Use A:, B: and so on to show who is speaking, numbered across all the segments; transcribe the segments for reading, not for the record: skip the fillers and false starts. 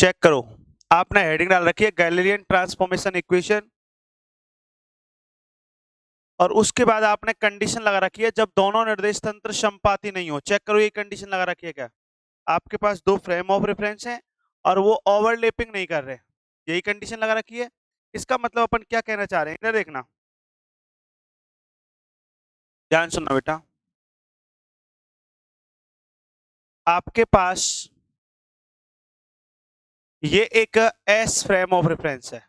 A: Check करो, आपने heading डाल रखी है गैलीलियन ट्रांसफॉर्मेशन इक्वेशन और उसके बाद आपने कंडीशन लगा रखी है जब दोनों निर्देश तंत्र समपाती नहीं हो। चेक करो ये कंडीशन लगा रखी है क्या? आपके पास दो फ्रेम ऑफ रेफरेंस हैं और वो ओवरलैपिंग नहीं कर रहे, यही कंडीशन लगा रखी है। इसका मतलब अपन क्या कहना चाह रहे हैं इधर देखना, ध्यान सुनना बेटा। आपके पास ये एक एस फ्रेम ऑफ रेफरेंस है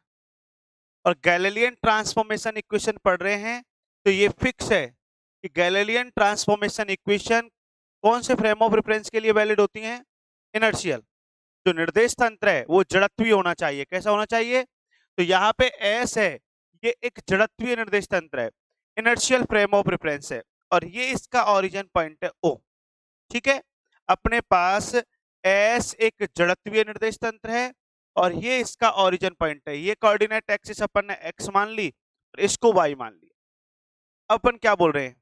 A: और गैलीलियन ट्रांसफॉर्मेशन इक्वेशन पढ़ रहे हैं, तो ये फिक्स है कि गैलीलियन ट्रांसफॉर्मेशन इक्वेशन कौन से फ्रेम ऑफ रेफरेंस के लिए वैलिड होती हैं? इनर्शियल। जो निर्देश तंत्र है वो जड़त्वीय होना चाहिए। कैसा होना चाहिए? तो यहाँ पे एस है, ये एक जड़त्वीय निर्देश तंत्र है, इनर्शियल फ्रेम ऑफ रेफरेंस है और ये इसका ओरिजिन पॉइंट है ओ। ठीक है, अपने पास एस एक जड़त्वीय निर्देश तंत्र है और ये इसका ओरिजिन पॉइंट है। ये कोऑर्डिनेट एक्सिस अपन ने एक्स मान ली और इसको वाई मान लिया। अपन क्या बोल रहे हैं?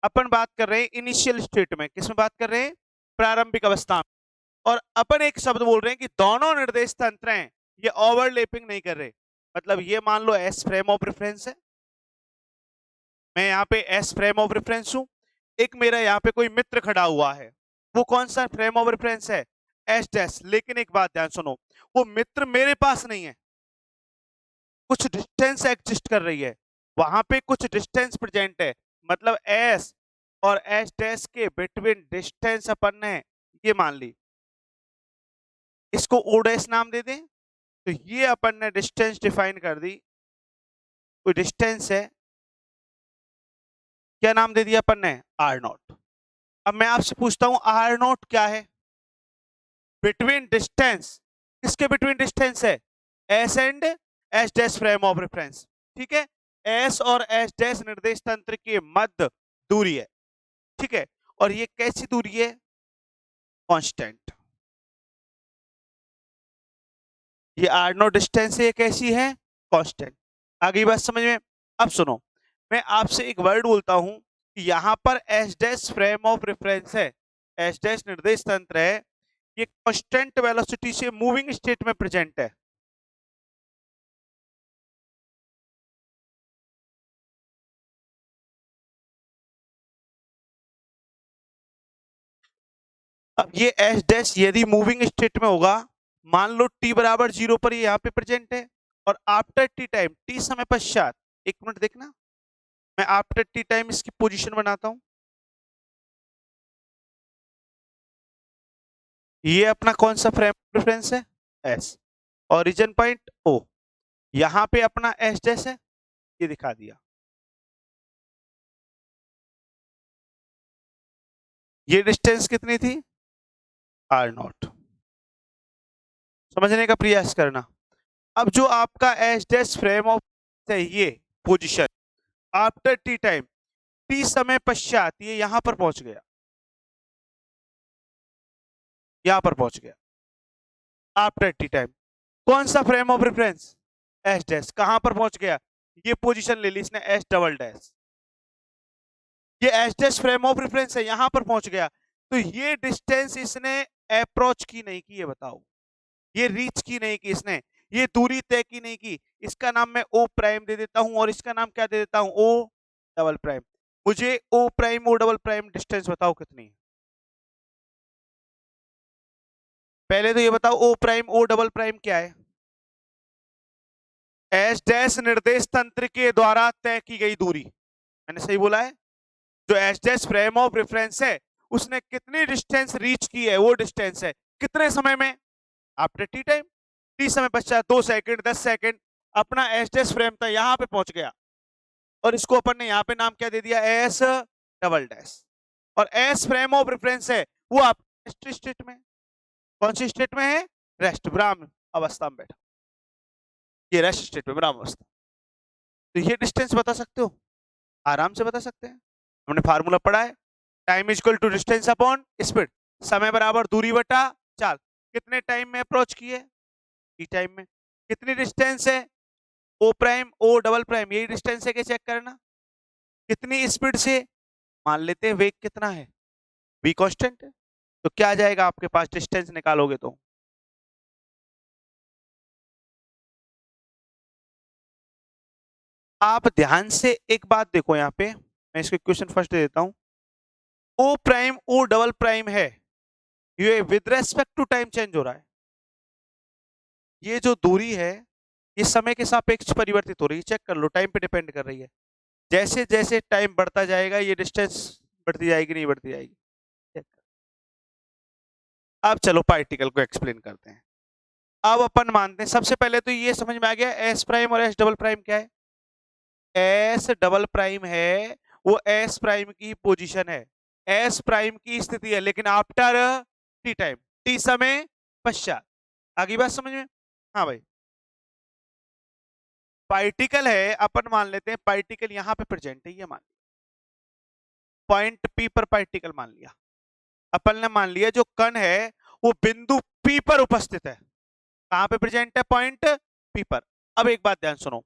A: अपन बात कर रहे हैं इनिशियल स्टेट में। किसमें बात कर रहे हैं? प्रारंभिक अवस्था में। और अपन एक शब्द बोल रहे हैं कि दोनों निर्देश तंत्र हैं ये ओवरलैपिंग नहीं कर रहे। मतलब ये मान लो एस फ्रेम ऑफ रेफरेंस है, मैं यहाँ पे एस फ्रेम ऑफ रेफरेंस हूं, एक मेरा यहाँ पे कोई मित्र खड़ा हुआ है, वो कौन सा फ्रेम ऑफ रेफरेंस है? S dash. लेकिन एक बात ध्यान सुनो, वो मित्र मेरे पास नहीं है, कुछ डिस्टेंस एग्जिस्ट कर रही है, वहां पे कुछ डिस्टेंस प्रेजेंट है। मतलब एस और एस डैश के बिटवीन डिस्टेंस अपन ने ये मान ली, इसको ओ डैश नाम दे दें। तो ये अपन ने डिस्टेंस डिफाइन कर दी, कोई डिस्टेंस है, क्या नाम दे दिया अपन ने? R naught. अब मैं आपसे पूछता हूं आर नॉट क्या है? बिटवीन डिस्टेंस, किसके बिटवीन डिस्टेंस है? S and S dash frame of reference. ठीक है, एस और एस डैश निर्देश तंत्र के मध्य दूरी है। ठीक है, और ये कैसी दूरी है? कांस्टेंट। ये आर नॉट डिस्टेंस है, कैसी है? कांस्टेंट। आगे बात समझ में? अब सुनो, मैं आपसे एक वर्ड बोलता हूं कि यहां पर S dash frame of reference है, एस डैश निर्देश तंत्र है, ये कांस्टेंट वेलोसिटी से मूविंग स्टेट में प्रेजेंट है। अब ये एस डैश यदि मूविंग स्टेट में होगा, मान लो टी बराबर 0 पर ये यहाँ पे प्रेजेंट है और आफ्टर टी टाइम, टी समय पश्चात, एक मिनट देखना, मैं आफ्टर टी टाइम इसकी पोजीशन बनाता हूं। ये अपना कौन सा फ्रेम रेफरेंस है? एस। Origin point O. यहां पे अपना एस डैश है, ये दिखा दिया। ये डिस्टेंस कितनी थी? R naught. समझने का प्रयास करना। अब जो आपका एस डैश फ्रेम ऑफ है, ये position after T time, T समय पश्चात ये यहां पर पहुंच गया, यहां पर पहुंच गया आफ्टर टी टाइम। कौन सा frame of reference? S dash. कहां पर पहुंच गया? ये पोजीशन ले ली इसने, एस डबल डैश। ये S dash frame of reference है, यहां पर पहुंच गया। तो ये डिस्टेंस इसने अप्रोच की नहीं की, ये बताओ, ये रीच की नहीं की इसने, ये दूरी तय की नहीं की। इसका नाम मैं ओ प्राइम दे देता हूं और इसका नाम क्या दे देता हूं? O double prime. मुझे O prime O double prime distance बताओ कितनी है? पहले तो ये बताओ O prime O double prime क्या है? एस डैश निर्देश तंत्र के द्वारा तय की गई दूरी। मैंने सही बोला है? जो S dash frame of reference है उसने कितनी डिस्टेंस रीच की है, वो डिस्टेंस है कितने समय में? आफ्टर टी टाइम, टी समय पश्चात 2 सेकंड 10 सेकंड। अपना एस डैश फ्रेम था, यहां पे पहुंच गया और इसको अपन ने यहां पे नाम क्या दे दिया? S double dash. और एस फ्रेम ऑफ रेफरेंस है, वो आप रेस्ट स्टेट में, कौन सी स्टेट में है? रेस्ट, विराम अवस्था में बैठा, ये रेस्ट स्टेट में, विराम अवस्था। तो ये डिस्टेंस बता सकते हो? आराम से बता सकते हैं, हमने फार्मूला पढ़ा है। Time is equal to distance upon speed, समय बराबर दूरी बटा चाल। कितने टाइम में अप्रोच किए? टी टाइम में। कितनी डिस्टेंस है? ओ प्राइम ओ डबल प्राइम, यही डिस्टेंस है कि चेक करना। कितनी स्पीड से? मान लेते हैं वेग कितना है, v कांस्टेंट है। तो क्या आ जाएगा आपके पास डिस्टेंस निकालोगे तो? आप ध्यान से एक बात देखो, यहाँ पे मैं इसको इक्वेशन फर्स्ट दे देता हूं। O prime O double prime है, ये with respect to time change हो रहा है। ये जो दूरी है ये समय के सापेक्ष परिवर्तित हो रही है, चेक कर लो, टाइम पे डिपेंड कर रही है। जैसे जैसे टाइम बढ़ता जाएगा ये डिस्टेंस बढ़ती जाएगी, नहीं बढ़ती जाएगी। चेक कर। अब चलो पार्टिकल को एक्सप्लेन करते हैं। अब अपन मानते हैं, सबसे पहले तो ये समझ में आ गया एस प्राइम और एस डबल प्राइम क्या है। एस डबल प्राइम है वो एस प्राइम की पोजीशन है, एस प्राइम की स्थिति है, लेकिन आफ्टर टी टाइम, टी समय पश्चात। आगे बात समझ में? हाँ भाई, पार्टिकल है, अपन मान लेते हैं पार्टिकल यहां पे प्रेजेंट है, ये मान लिया पॉइंट पी पर पार्टिकल मान लिया। अपन ने मान लिया जो कण है वो बिंदु पी पर उपस्थित है। कहां पे प्रेजेंट है? पॉइंट पी पर। अब एक बात ध्यान सुनो,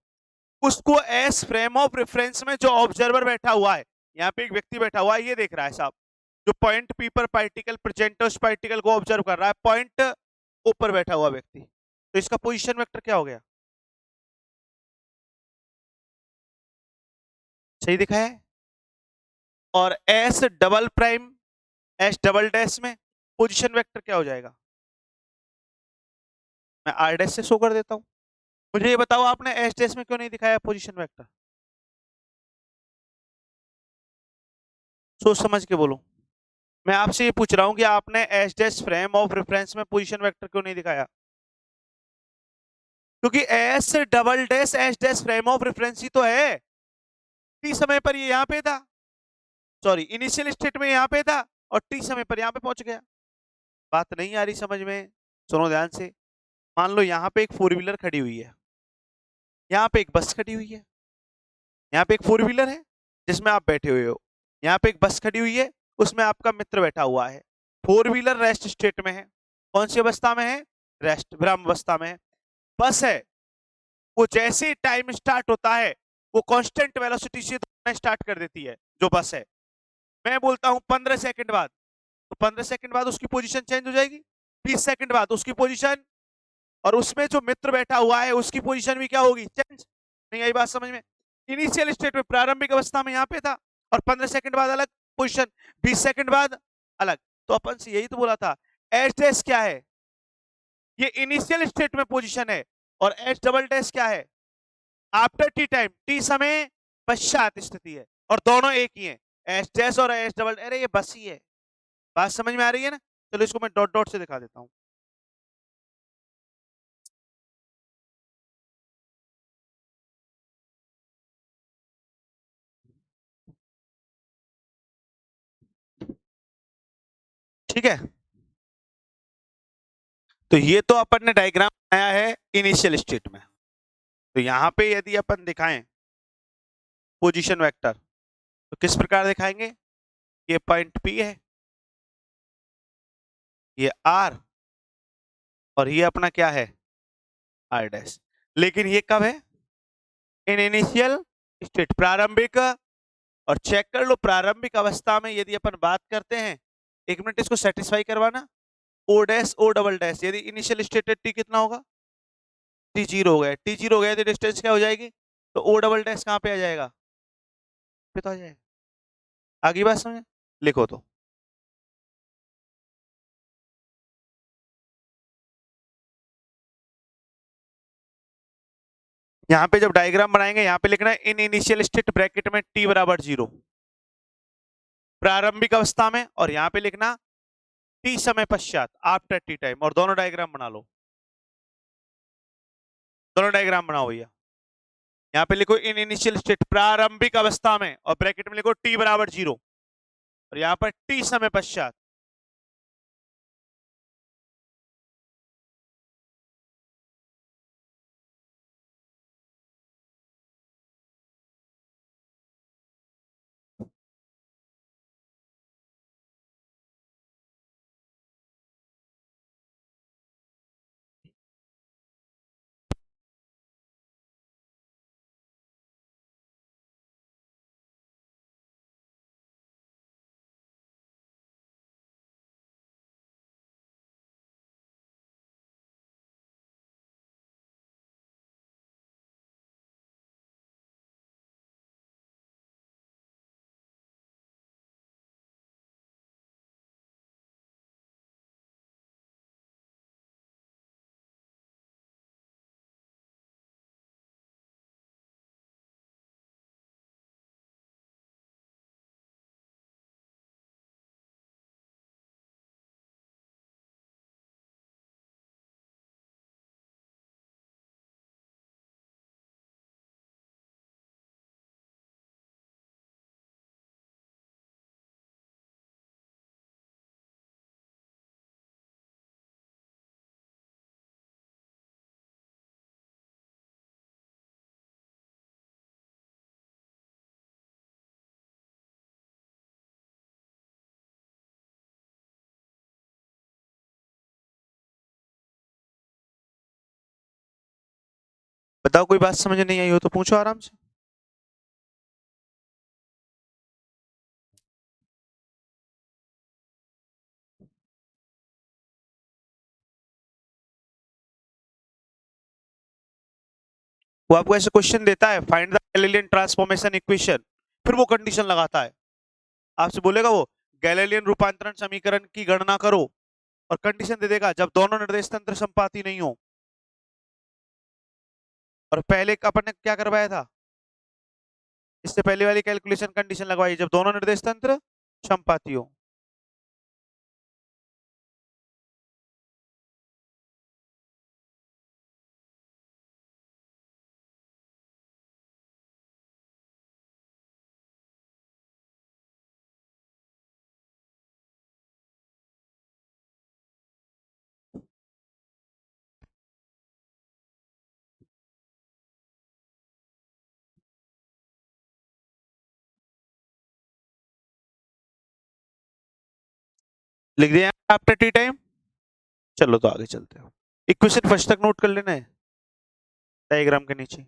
A: उसको एस फ्रेम ऑफ रेफरेंस में जो ऑब्जर्वर बैठा हुआ है, यहाँ पे एक व्यक्ति बैठा हुआ है, ये देख रहा है साहब, जो पॉइंट पी पर पार्टिकल प्रेजेंट है उस पार्टिकल को ऑब्जर्व कर रहा है, पॉइंट ऊपर बैठा हुआ व्यक्ति, तो इसका पोजीशन वेक्टर क्या हो गया? सही दिखा है। और S double prime S double dash में पोजीशन वेक्टर क्या हो जाएगा? मैं आर डैश से शो कर देता हूं। मुझे ये बताओ आपने एस डैश में क्यों नहीं दिखाया पोजीशन वेक्टर? सोच समझ के बोलो। मैं आपसे ये पूछ रहा हूं कि आपने S dash frame of reference में पोजीशन वेक्टर क्यों नहीं दिखाया? क्योंकि S double dash S dash frame of reference ही तो है। टी समय पर ये यहां पे था, सॉरी इनिशियल स्टेट में यहां पे था, और टी समय पर यहां पे पहुंच गया। बात नहीं आ रही समझ में? सुनो ध्यान से। मान लो यहाँ पे एक फोर व्हीलर खड़ी हुई है, यहाँ पे एक बस खड़ी हुई है, यहाँ पे एक फोर व्हीलर है जिसमें आप बैठे हुए हो, यहाँ पे एक बस खड़ी हुई है उसमें आपका मित्र बैठा हुआ है। फोर व्हीलर रेस्ट स्टेट में है। कौन सी अवस्था में है? रेस्ट, विराम अवस्था में है। बस है, वो जैसे टाइम स्टार्ट होता है वो कांस्टेंट वेलोसिटी से दौड़ना स्टार्ट कर देती है जो बस है। मैं बोलता हूं 15 सेकंड बाद, तो 15 सेकंड बाद उसकी पोजीशन चेंज हो जाएगी, 20 सेकंड बाद उसकी पोजीशन, और उसमें जो मित्र बैठा हुआ है उसकी पोजीशन भी क्या होगी? चेंज। नहीं आई बात समझ में? इनिशियल स्टेट में प्रारंभिक अवस्था में यहाँ पे था, और 15 सेकंड बाद अलग पोजीशन, 20 सेकंड बाद अलग। तो अपन से यही तो बोला था, एच डैश क्या है? ये इनिशियल स्टेट में पोजीशन है, और एच डबल डैश क्या है? आफ्टर टी टाइम, टी समय पश्चात स्थिति है, और दोनों एक ही है, एच डैश और एच डबल। अरे ये बस ही है। बात समझ में आ रही है ना? चलो इसको मैं डॉट डॉट से दिखा देता हूं। ठीक है, तो ये तो अपन ने डायग्राम बनाया है इनिशियल स्टेट में। तो यहां पे यदि अपन दिखाएं पोजीशन वेक्टर तो किस प्रकार दिखाएंगे? ये पॉइंट पी है, ये आर, और ये अपना क्या है? R dash. लेकिन ये कब है? इन इनिशियल स्टेट, प्रारंभिक। और चेक कर लो प्रारंभिक अवस्था में यदि अपन बात करते हैं, एक मिनट इसको सेटिस्फाई करवाना, O dash O double dash, यदि इनिशियल स्टेट टी कितना होगा? टी जीरो हो गया, टी जीरो हो गया तो डिस्टेंस क्या हो जाएगी? तो ओ डबल डैश कहां पे आ जाएगा? पे तो आ जाएगा। आगे बात समझे? लिखो तो। यहाँ पे जब डायग्राम बनाएंगे यहाँ पे लिखना है इन इनिशियल स्टेट ब्रैकेट में टी बराबर 0, प्रारंभिक अवस्था में, और यहाँ पे लिखना टी समय पश्चात, आफ्टर टी टाइम, और दोनों डायग्राम बना लो। दोनों डायग्राम बनाओ भैया। यहाँ पे लिखो इन इनिशियल स्टेट प्रारंभिक अवस्था में, और ब्रैकेट में लिखो टी बराबर 0, और यहाँ पर टी समय पश्चात। बताओ, कोई बात समझ नहीं आई हो तो पूछो आराम से। वो आपको ऐसे क्वेश्चन देता है, find the Galilean transformation equation, फिर वो कंडीशन लगाता है। आपसे बोलेगा वो गैलीलियन रूपांतरण समीकरण की गणना करो, और कंडीशन दे देगा जब दोनों निर्देश तंत्र संपाती नहीं हो। और पहले अपन ने क्या करवाया था, इससे पहले वाली कैलकुलेशन कंडीशन लगवाई जब दोनों निर्देश तंत्र संपाती हो। लिख दिया आफ्टर टी टाइम। चलो तो आगे चलते हो। इक्वेशन फर्स्ट तक नोट कर लेना है डायग्राम के नीचे।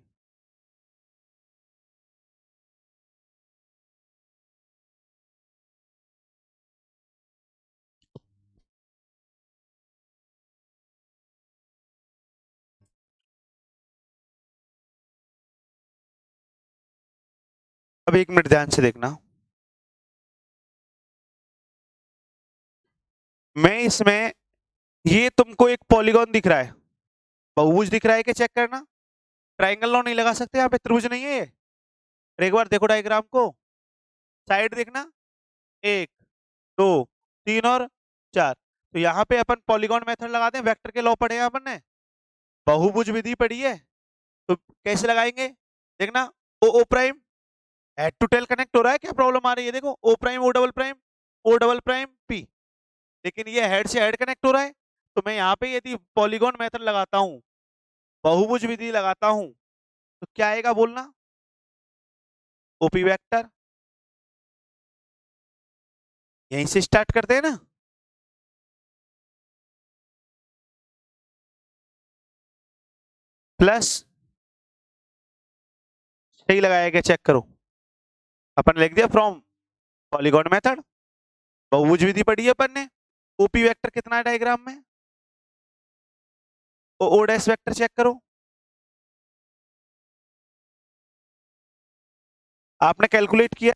A: अब 1 मिनट ध्यान से देखना। मैं इसमें, ये तुमको एक पॉलीगॉन दिख रहा है, बहुभुज दिख रहा है कि चेक करना। ट्राइंगल लॉ नहीं लगा सकते, यहाँ पे त्रिभुज नहीं है ये। एक बार देखो डायग्राम को, साइड देखना, 1 2 3 और 4। तो यहाँ पे अपन पॉलीगॉन मेथड लगाते हैं, वेक्टर के लॉ पढ़े हैं अपन ने, बहुभुज विधि पढ़ी है। तो कैसे लगाएंगे देखना, O O prime head to tail connect हो रहा है, क्या प्रॉब्लम आ रही है देखो, ओ डबल प्राइम पी, लेकिन ये हेड से हेड कनेक्ट हो रहा है। तो मैं यहाँ पे यदि पॉलीगॉन मेथड लगाता हूँ, बहुभुज विधि लगाता हूँ, तो क्या आएगा बोलना, ओपी वेक्टर। यहीं से स्टार्ट करते हैं ना, प्लस, सही लगाया क्या चेक करो, अपन लिख दिया फ्रॉम पॉलीगॉन मेथड, बहुभुज विधि पढ़ी है अपन ने। ओपी वेक्टर कितना है डायग्राम में, ओ डैश वेक्टर चेक करो, आपने कैलकुलेट किया,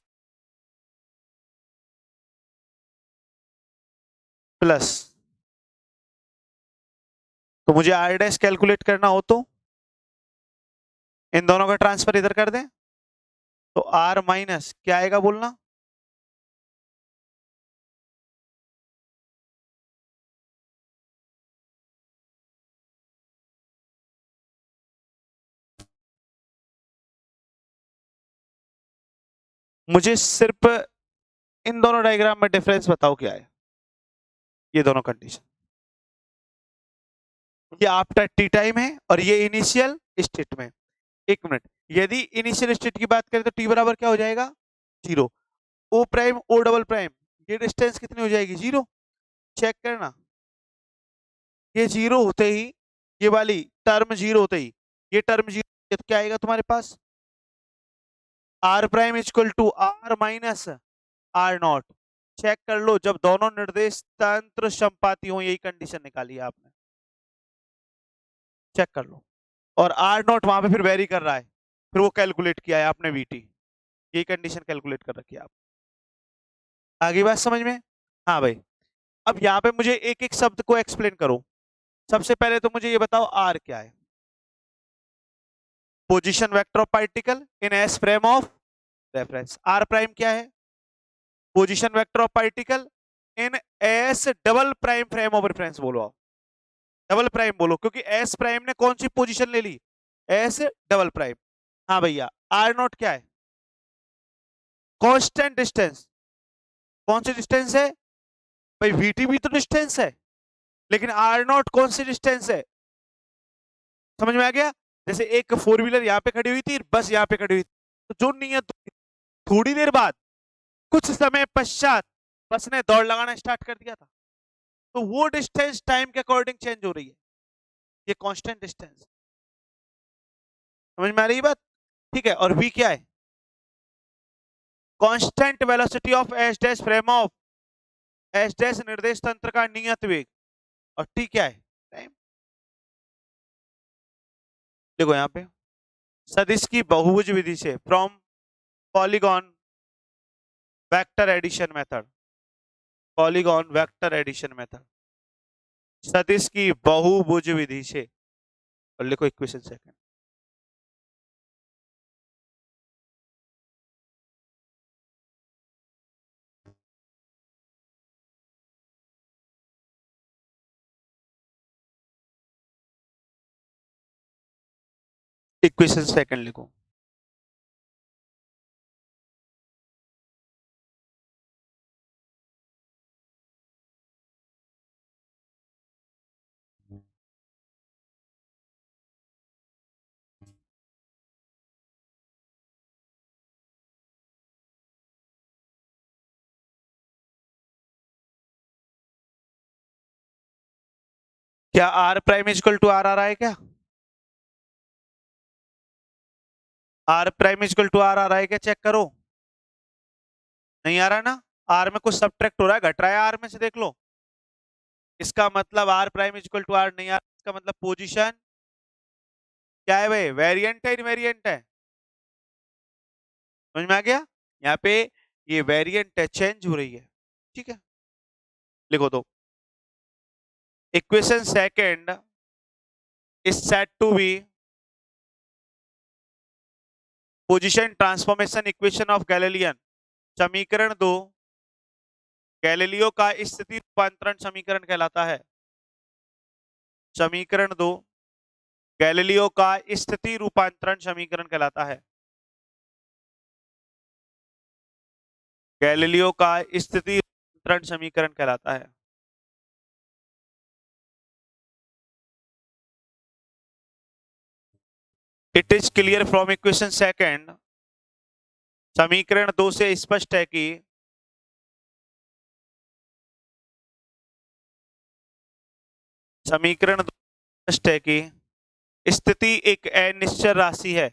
A: प्लस, तो मुझे आर डैश कैलकुलेट करना हो तो इन दोनों का ट्रांसफर इधर कर दें, तो आर माइनस क्या आएगा बोलना, मुझे सिर्फ इन दोनों डायग्राम में डिफरेंस बताओ क्या है। ये दोनों कंडीशन, ये आफ्टर टी टाइम है और ये इनिशियल स्टेट में। 1 मिनट, यदि इनिशियल स्टेट की बात करें तो टी बराबर क्या हो जाएगा, 0। ओ प्राइम ओ डबल प्राइम, ये डिस्टेंस कितनी हो जाएगी, 0। चेक करना, ये 0 होते ही, ये वाली टर्म 0 होते ही, ये टर्म 0, तो क्या आएगा तुम्हारे पास, R prime equal to R minus R not. Check कर लो, जब दोनों निर्देश तंत्र संपाती हो, यही कंडीशन निकाली है आपने, चेक कर लो। और आर नॉट वहां पे फिर वेरी कर रहा है, फिर वो कैलकुलेट किया है आपने वीटी, यही कंडीशन कैलकुलेट कर रखी है आप। आगे बात समझ में, हाँ भाई। अब यहाँ पे मुझे एक एक शब्द को एक्सप्लेन करो। सबसे पहले तो मुझे ये बताओ आर क्या है, position vector of particle in S frame of reference. R prime क्या है, position vector of particle in S double prime frame of reference. बोलो आप, डबल प्राइम बोलो, क्योंकि एस प्राइम ने कौन सी पोजीशन ले ली, एस डबल प्राइम। हाँ भैया, आर नॉट क्या है, कांस्टेंट डिस्टेंस। कौन सी डिस्टेंस है भाई, वीटी भी तो डिस्टेंस है, लेकिन आर नॉट कौन सी डिस्टेंस है, समझ में आ गया। जैसे एक फोर व्हीलर यहाँ पे खड़ी हुई थी, बस यहाँ पे खड़ी हुई थी, तो जो नियत, थोड़ी देर बाद, कुछ समय पश्चात बस ने दौड़ लगाना स्टार्ट कर दिया था, तो वो डिस्टेंस टाइम के अकॉर्डिंग चेंज हो रही है, ये कांस्टेंट डिस्टेंस। समझ में आ रही है बात? ठीक है, और v क्या है? Constant velocity of H dash frame of H dash निर्देश तंत्र का नियत वेग, और t क्या है? टाइम। देखो यहाँ पे सदिश की बहुभुज विधि से, from polygon vector addition method, polygon vector addition method, सदिश की बहुभुज विधि से, और लिखो इक्वेशन सेकंड। इक्वेशन सेकंड लिखो। क्या r prime equal to r आ रहा है क्या? r prime equal to r आ रहा है क्या? चेक करो। नहीं आ रहा ना? r में कुछ सब्ट्रैक्ट हो रहा है, घट रहा है r में से, देख लो। इसका मतलब r prime equal to r नहीं आ रहा, इसका मतलब पोजीशन क्या है भाई? वेरिएंट है, इनवेरिएंट है? समझ में आ गया? यहाँ पे ये वेरिएंट है, चेंज हो रही है। ठीक है, लिखो दो। Equation second is said to be position transformation equation of Galilean. समीकरण 2 गैलीलियो का स्थिति रूपांतरण समीकरण कहलाता है। समीकरण 2 गैलीलियो का स्थिति रूपांतरण समीकरण कहलाता है। गैलीलियो का स्थिति रूपांतरण समीकरण कहलाता है। It is clear from equation second, समीकरण 2 से स्पष्ट है कि समीकरण 2 स्पष्ट है कि स्थिति एक अनिश्चित राशि है।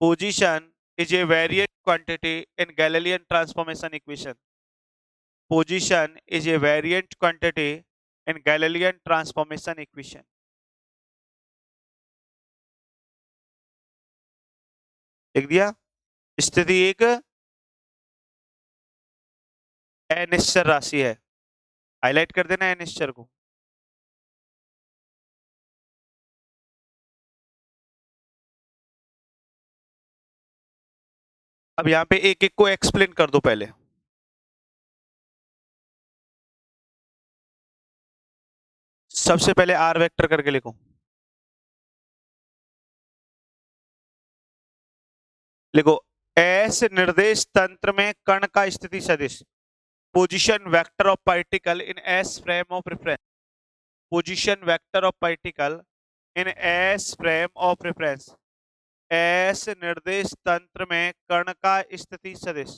A: Position is a variate quantity in Galilean transformation equation. Position is a variant quantity in Galilean transformation equation. लिख दिया? स्थिति एक अनिश्चित राशि है। हाईलाइट कर देना अनिश्चित को। अब यहाँ पे एक एक को एक्सप्लेन कर दो पहले। सबसे पहले आर वेक्टर करके लिखो। लिखो एस निर्देश तंत्र में कण का स्थिति सदिश, position vector of particle in S frame of reference. Position vector of particle in S frame of reference. S निर्देश तंत्र में कण का स्थिति सदिश।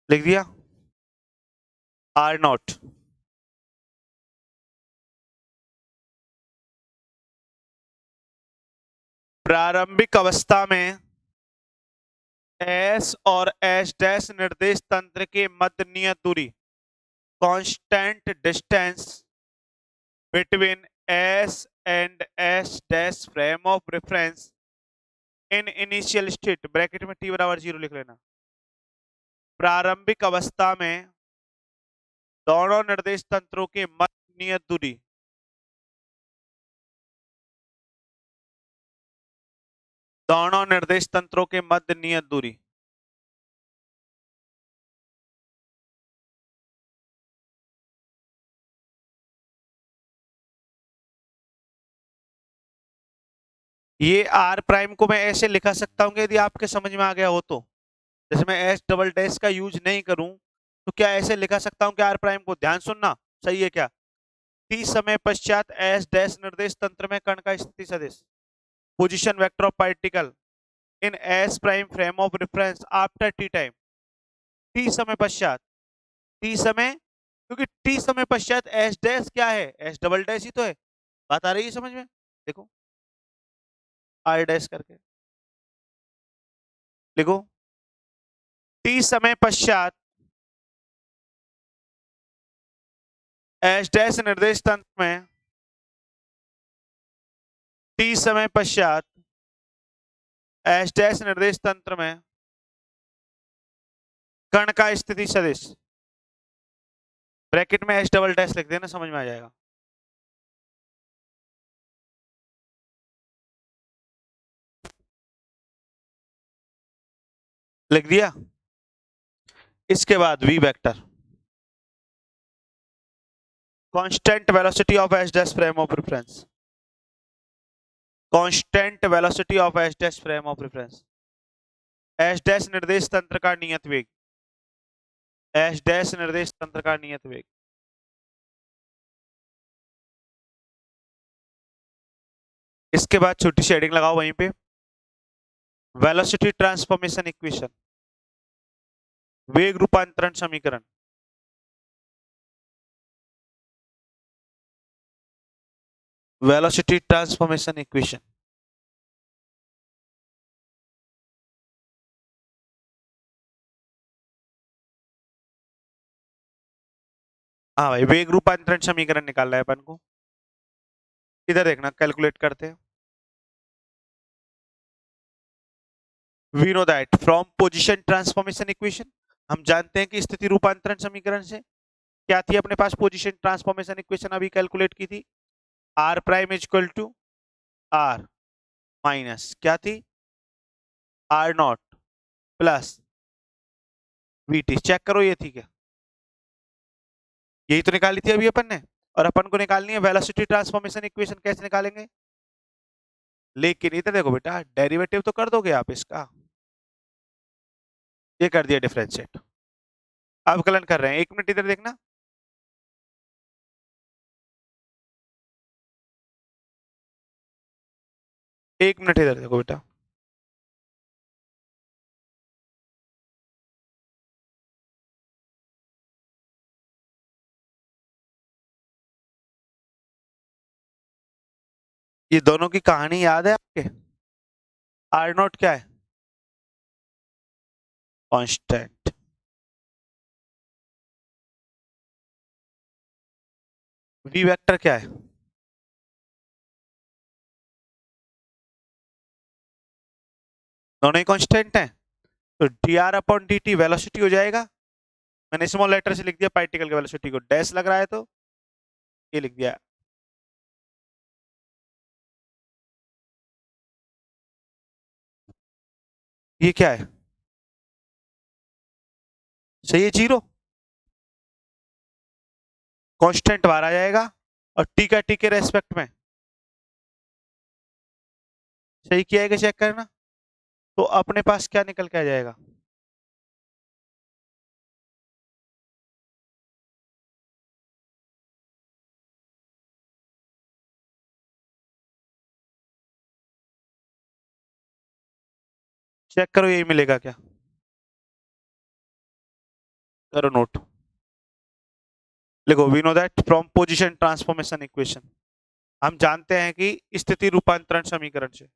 A: लिख दिया? आर नॉट प्रारंभिक अवस्था में एस और एस डैश निर्देश तंत्र के मध्य नियत दूरी, constant distance between S and S dash frame of reference in initial state, bracket में t बराबर 0 लिख लेना। प्रारंभिक अवस्था में दोनों निर्देश तंत्रों के मध्य नियत दूरी, दोनों निर्देश तंत्रों के मध्य नियत दूरी। ये आर प्राइम को मैं ऐसे लिखा सकता हूँ यदि आपके समझ में आ गया हो तो। जैसे मैं एस डबल डैश का यूज नहीं करूं तो क्या ऐसे लिखा सकता हूं कि आर प्राइम को, ध्यान सुनना, सही है क्या? t समय पश्चात एस डैश निर्देश तंत्र में कण का स्थिति सदिश, position vector of particle in S prime frame of reference after t time. t समय पश्चात टी समय, क्योंकि टी समय पश्चात एस डैश क्या है, एस डबल डैश ही तो है। बात आ रही है समझ में? देखो आर डैश करके लिखो, टी समय पश्चात एस डैश निर्देश तंत्र में, टी समय पश्चात एस डैश निर्देश तंत्र में कण का स्थिति सदिश, ब्रैकेट में एस डबल डैश लिख देना, समझ में आ जाएगा। लिख दिया। इसके बाद V vector, constant velocity of S dash frame of reference, constant velocity of S dash frame of reference, S dash निर्देश तंत्र का नियत वेग, एस डैश निर्देश तंत्र का नियत वेग। इसके बाद छोटी सी हेडिंग लगाओ वहीं पे, वेलोसिटी ट्रांसफॉर्मेशन इक्वेशन, वेग रूपांतरण समीकरण। वेलोसिटी ट्रांसफॉर्मेशन इक्वेशन, हाँ भाई, वेग रूपांतरण समीकरण निकालना है अपन को। इधर देखना, कैलकुलेट करते हैं। We know that from position transformation equation, हम जानते हैं कि स्थिति रूपांतरण समीकरण से क्या थी अपने पास, पोजीशन ट्रांसफॉर्मेशन इक्वेशन अभी कैलकुलेट की थी, R prime is equal to R minus क्या थी, R naught plus V T. Check करो ये थी क्या, यही तो निकाली थी अभी अपन ने। और अपन को निकालनी है वेलोसिटी ट्रांसफॉर्मेशन इक्वेशन, कैसे निकालेंगे? लेकिन इधर देखो बेटा, डेरिवेटिव तो कर दोगे आप इसका, ये कर दिया डिफरेंशिएट, अवकलन कर रहे हैं। एक मिनट इधर देखना, एक मिनट इधर देखो बेटा, ये दोनों की कहानी याद है आपके? आर नॉट क्या है? कांस्टेंट। वी वेक्टर क्या है? दोनों ही कांस्टेंट हैं, तो D R upon D T velocity हो जाएगा। मैंने स्मॉल लेटर से लिख दिया पार्टिकल की वेलोसिटी को, डैश लग रहा है तो ये लिख दिया। ये क्या है? सही है, जीरो। कांस्टेंट बाहर आ जाएगा और टी का टी के रेस्पेक्ट में सही किया है, चेक करना। तो अपने पास क्या निकल के आ जाएगा? चेक करो यही मिलेगा क्या, करो नोट। लिखो, we know that from position transformation equation, हम जानते हैं कि स्थिति रूपांतरण समीकरण से,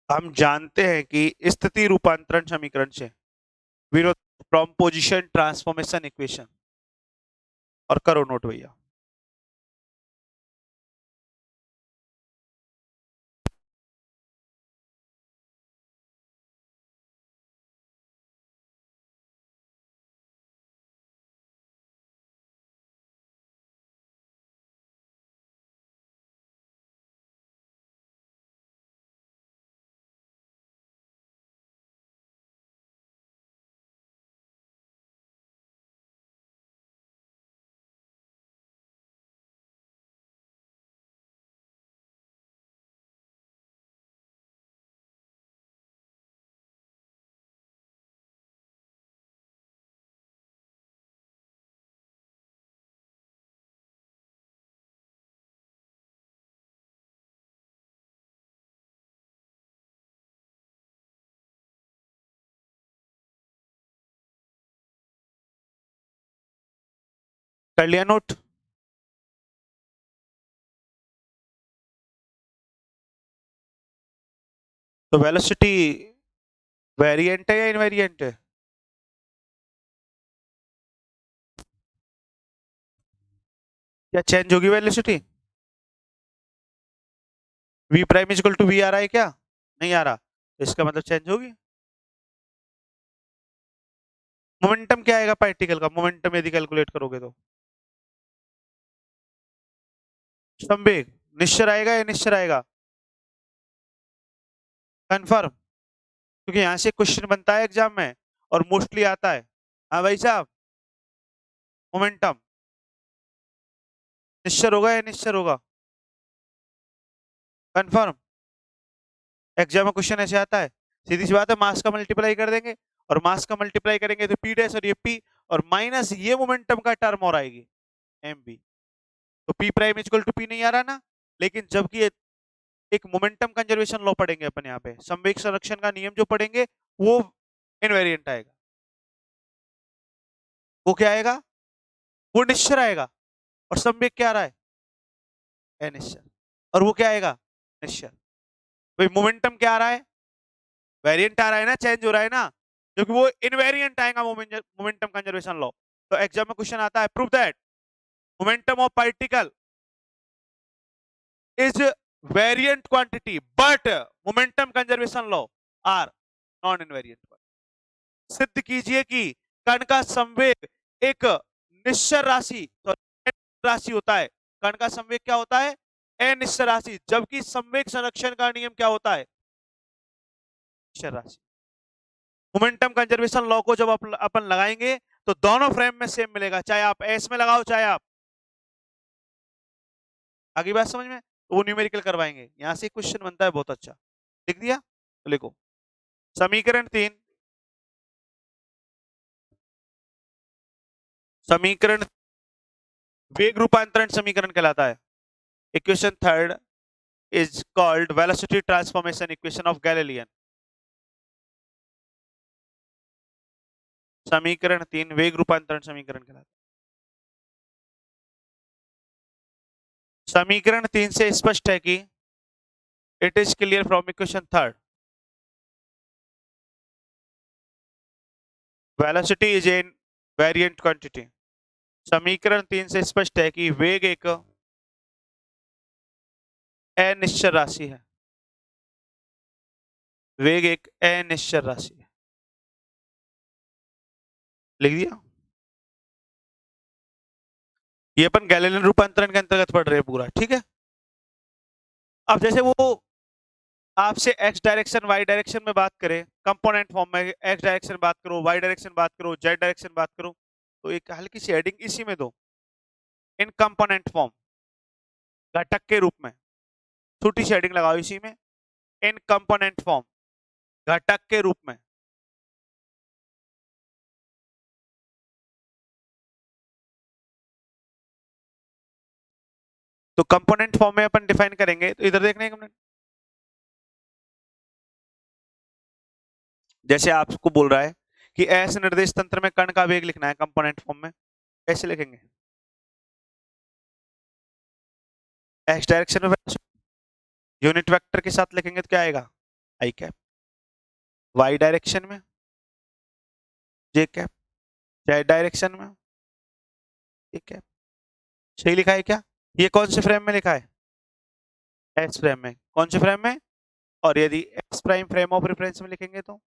A: हम जानते हैं कि स्थिति रूपांतरण समीकरण से, we know from position transformation equation, और करो नोट भैया। कर लिया नोट? तो वेलोसिटी वेरिएंट है या इनवेरिएंट है? क्या चेंज होगी velocity? V prime equal to V आ रहा है क्या? नहीं आ रहा, तो इसका मतलब चेंज होगी। मोमेंटम क्या आएगा पार्टिकल का? मोमेंटम यदि कैलकुलेट करोगे तो संवेग निश्चर आएगा या निश्चर आएगा? कंफर्म? क्योंकि यहां से क्वेश्चन बनता है एग्जाम में और मोस्टली आता है। हाँ भाई साहब, मोमेंटम निश्चर होगा या निश्चर होगा? कंफर्म? एग्जाम में क्वेश्चन ऐसे आता है, सीधी सी बात है, मास का मल्टीप्लाई कर देंगे और मास का मल्टीप्लाई करेंगे तो पी डैश और ये पी और माइनस ये मोमेंटम का टर्म और आएगी एम बी। तो P prime equal to P नहीं आ रहा ना, लेकिन जबकि ये एक मोमेंटम कंजर्वेशन लॉ पढ़ेंगे अपन यहाँ पे, संवेग संरक्षण का नियम जो पढ़ेंगे वो इनवेरिएंट आएगा। वो क्या आएगा? वो निश्चर आएगा। और संवेग क्या आ रहा है? अनिश्चर। और वो क्या आएगा? निश्चर। भाई मोमेंटम क्या आ रहा है? वेरिएंट आ रहा है ना, चेंज हो रहा है ना, क्योंकि वो इनवेरिएंट आएगा मोमेंटम कंजर्वेशन लॉ। तो एग्जाम में क्वेश्चन आता है, prove that momentum of particle is variant quantity but momentum conservation law are non invariant. सिद्ध कीजिए कि कण का संवेग एक निश्चर राशि राशि होता है। कण का संवेग क्या होता है? अनिश्चर राशि, जबकि संवेग संरक्षण का नियम क्या होता है? निश्चर राशि। मोमेंटम कंजर्वेशन लॉ को जब अपन लगाएंगे तो दोनों फ्रेम में सेम मिलेगा, चाहे आप एस में लगाओ चाहे आप। आगे बात समझ में? तो वो न्यूमेरिकल करवाएंगे। यहां से क्वेश्चन बनता है बहुत अच्छा। लिख दिया? तो लिखो समीकरण 3, समीकरण वेग रूपांतरण समीकरण कहलाता है। Equation third is called velocity transformation equation of Galilean। समीकरण 3 वेग रूपांतरण समीकरण कहलाता है। समीकरण 3 से स्पष्ट है कि it is clear from equation third velocity is an variant quantity. समीकरण 3 से स्पष्ट है कि वेग एक अनिश्चर राशि है। वेग एक अनिश्चर राशि है। लिख दिया? ये अपन गैलीलियन रूपांतरण के अंतर्गत पढ़ रहे हैं पूरा, ठीक है। अब जैसे वो आपसे एक्स डायरेक्शन वाई डायरेक्शन में बात करें, कंपोनेंट फॉर्म में एक्स डायरेक्शन बात करो, वाई डायरेक्शन बात करो, जेड डायरेक्शन बात करो, तो एक हल्की सी हेडिंग इसी में दो, इन कंपोनेंट फॉर्म, घटक के रूप में। छोटी सी हेडिंग लगाओ इसी में, इन कंपोनेंट फॉर्म, घटक के रूप में। तो कंपोनेंट फॉर्म में अपन डिफाइन करेंगे, तो इधर देखने का जैसे आपको बोल रहा है कि एस निर्देश तंत्र में कण का वेग लिखना है कंपोनेंट फॉर्म में, कैसे लिखेंगे? एक्स डायरेक्शन में यूनिट वेक्टर के साथ लिखेंगे तो क्या आएगा? आई कैप। वाई डायरेक्शन में जे कैप। जेड डायरेक्शन में जे कैप। सही लिखा है क्या? ये कौन से फ्रेम में लिखा है? एस फ्रेम में। कौन से फ्रेम में? और यदि ex prime frame of reference में लिखेंगे तो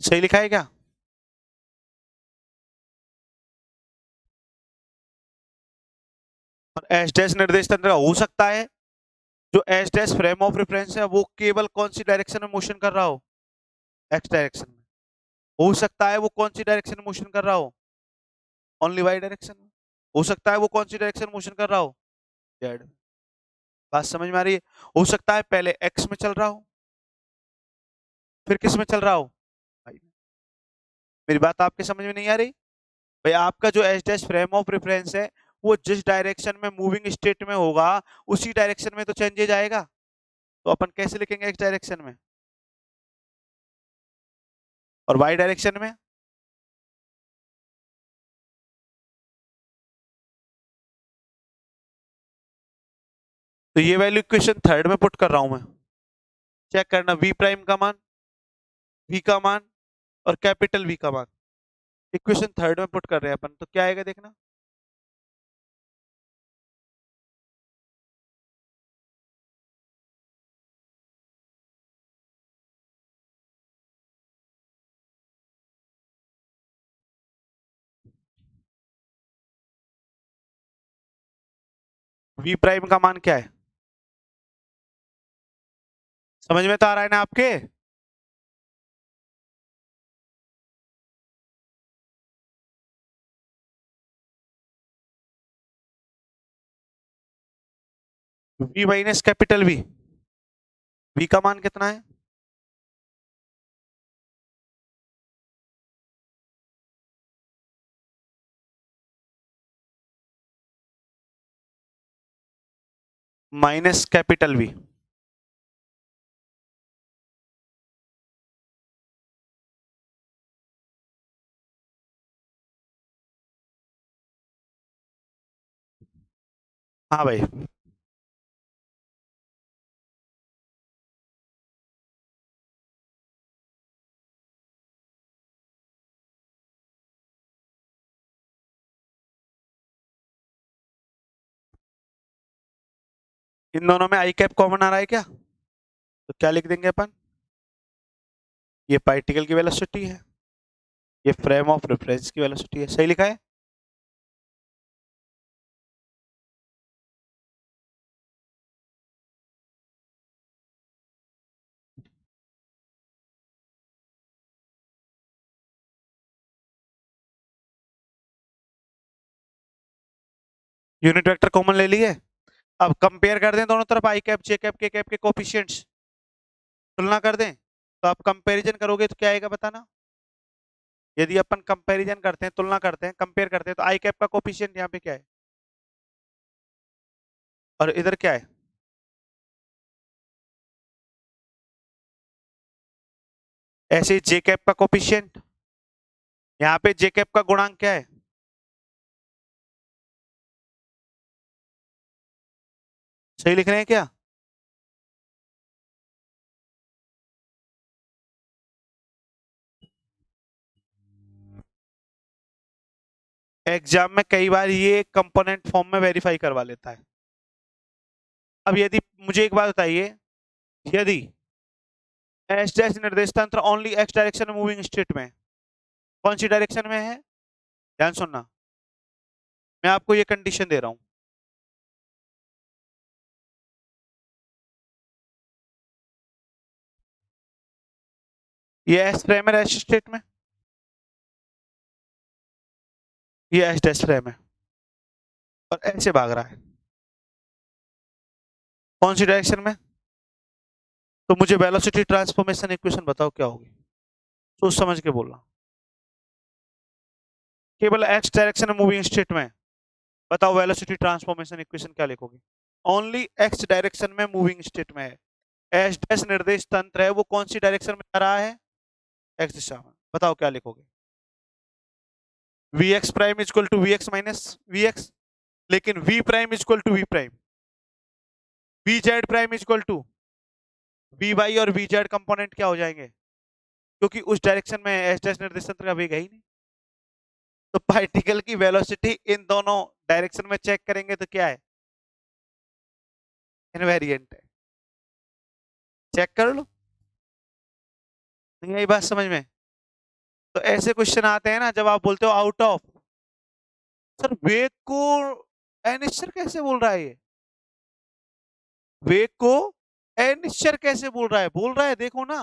A: सही लिखा है क्या? और एस डैश निर्देश तंत्र हो सकता है जो S dash frame of reference है वो केवल कौन सी डायरेक्शन में मोशन कर रहा हो? एक्स डायरेक्शन में। हो सकता है वो कौन सी डायरेक्शन में मोशन कर रहा हो? ओनली वाई डायरेक्शन में। हो सकता है वो कौन सी डायरेक्शन में मोशन कर रहा हो? जेड। बात समझ में आ रही है? हो सकता है पहले एक्स में चल रहा हो फिर किस में चल रहा हो? भाई मेरी बात आपके समझ में नहीं आ रही? भाई आपका जो H dash frame of reference है वो जिस डायरेक्शन में मूविंग स्टेट में होगा उसी डायरेक्शन में तो चेंजेज आएगा। तो अपन कैसे लिखेंगे एक्स डायरेक्शन में और वाई डायरेक्शन में? तो ये वैल्यू इक्वेशन थर्ड में पुट कर रहा हूं मैं। चेक करना वी प्राइम का मान, वी का मान और कैपिटल वी का मान इक्वेशन थर्ड में पुट कर रहे हैं अपन, तो क्या आएगा देखना। वी प्राइम का मान क्या है, समझ में तो आ रहा है ना आपके? V minus capital V, V का मान कितना है? Minus capital V. हाँ भाई, इन दोनों में आई कैप कॉमन आ रहा है क्या? तो क्या लिख देंगे अपन, ये पार्टिकल की वेलोसिटी है, ये फ्रेम ऑफ रेफरेंस की वेलोसिटी है। सही लिखा है? यूनिट वेक्टर कॉमन ले लिए। अब कंपेयर कर दें दोनों तरफ आई कैप जे कैप के कैप के कोफिशिएंट्स, तुलना कर दें। तो आप कंपैरिजन करोगे तो क्या आएगा बताना। यदि अपन कंपैरिजन करते हैं, तुलना करते हैं, कंपेयर करते हैं, तो आई कैप का कोफिशिएंट यहाँ पे क्या है और इधर क्या है? ऐसे ही जे कैप का कोफिशिएंट, यहाँ पे जे कैप का गुणांक क्या है? सही लिख रहे हैं क्या? एग्जाम में कई बार ये कंपोनेंट फॉर्म में वेरीफाई करवा लेता है। अब यदि मुझे एक बात बताइए, यदि एच डैश निर्देश तंत्र ओनली एक्स डायरेक्शन में मूविंग स्टेट में, कौन सी डायरेक्शन में है? ध्यान सुनना, मैं आपको ये कंडीशन दे रहा हूं। ये एस फ्रेम है एस स्टेट में, ये एच डैश फ्रेम है और ऐसे भाग रहा है कौन सी डायरेक्शन में? तो मुझे वेलोसिटी ट्रांसफॉर्मेशन इक्वेशन बताओ क्या होगी, सोच समझ के बोलना। केवल एक्स डायरेक्शन में मूविंग स्टेट में, बताओ वेलोसिटी ट्रांसफॉर्मेशन इक्वेशन क्या लिखोगे? ओनली एक्स डायरेक्शन में मूविंग स्टेट में है, एच डैश निर्देश तंत्र है, वो कौन सी डायरेक्शन में जा रहा है? एक्स दिशा में। बताओ क्या लिखोगे? V X prime equal to V X minus V X, लेकिन V prime equal to V prime, V Z prime equal to V Y और वी जेड कंपोनेंट क्या हो जाएंगे, क्योंकि उस डायरेक्शन में एच डैश निर्देश तंत्र का वेग है ही नहीं। तो पार्टिकल की वेलोसिटी इन दोनों डायरेक्शन में चेक करेंगे तो क्या है? इनवेरिएंट है। चेक कर लो, नहीं आई बात समझ में? तो ऐसे क्वेश्चन आते हैं ना जब आप बोलते हो आउट ऑफ, सर वेग को अनिश्चर कैसे बोल रहा है ये, वेग को अनिश्चर कैसे बोल रहा है देखो ना।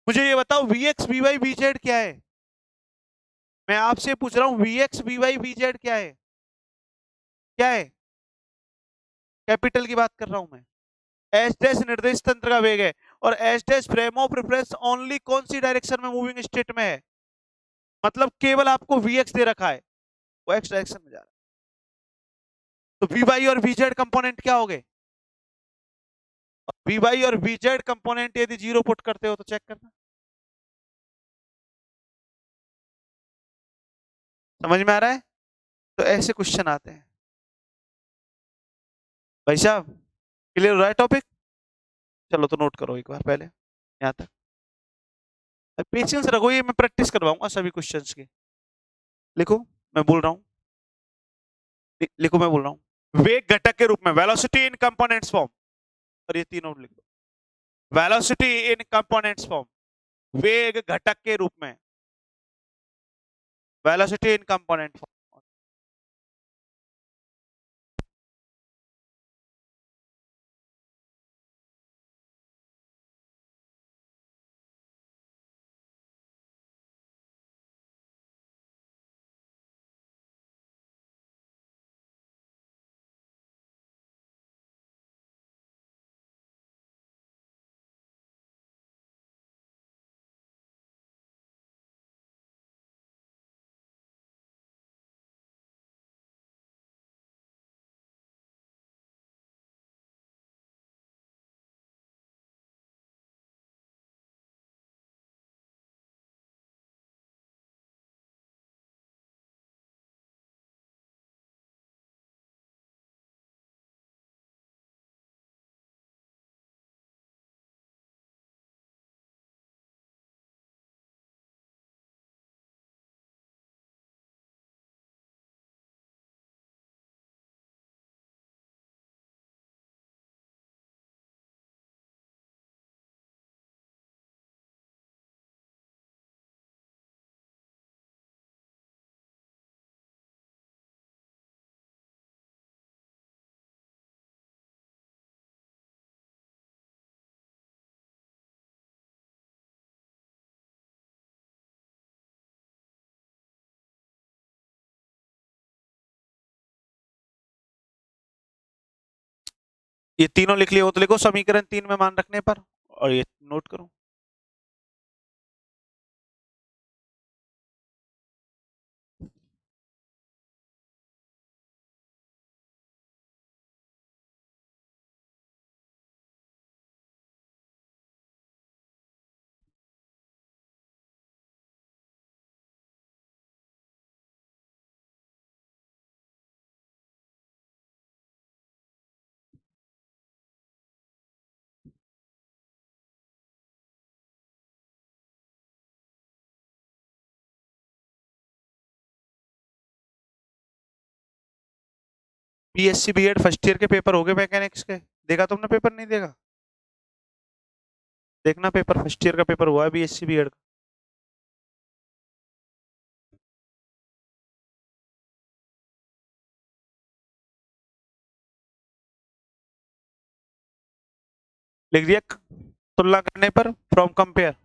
A: मुझे ये बताओ V X V Y V Z क्या है, मैं आपसे पूछ रहा हूँ V X V Y V Z क्या है, क्या है? कैपिटल की बात कर रहा हूं मैं। एच डैश निर्देश तंत्र का वेग है और H dash frame of reference only कौन सी डायरेक्शन में मूविंग स्टेट में है, मतलब केवल आपको वी एक्स दे रखा है, वो एक्स डायरेक्शन में जा रहा है। तो वी वाई और वी जेड कंपोनेंट क्या हो गए? वी वाई और वी जेड कंपोनेंट यदि जीरो पुट करते हो तो चेक करना। समझ में आ रहा है? तो ऐसे क्वेश्चन आते हैं भाई साहब। क्लियर हो रहा है टॉपिक? चलो तो नोट करो एक बार पहले यहाँ तक। पेशेंस रखो, ये मैं प्रैक्टिस करवाऊंगा सभी क्वेश्चंस की। लिखो, मैं बोल रहा हूँ। लिखो, मैं बोल रहा हूँ। वेग घटक के रूप में, वेलोसिटी इन कंपोनेंट्स फॉर्म, और ये तीनों लिख दो। वेलोसिटी इन कंपोनेंट्स फॉर्म, वेग घटक के रूप में, वेलोसिटी इन कंपोनेंट फॉर्म। ये तीनों लिख लिए हो तो लिखो समीकरण 3 में मान रखने पर, और ये नोट करो। बीएससी बीएड फर्स्ट ईयर के पेपर हो गए मैकेनिक्स के, देखा तुमने पेपर? नहीं देखा? देखना पेपर, फर्स्ट ईयर का पेपर हुआ है बीएससी बीएड का। लिख दिया, तुलना करने पर, फ्रॉम कंपेयर।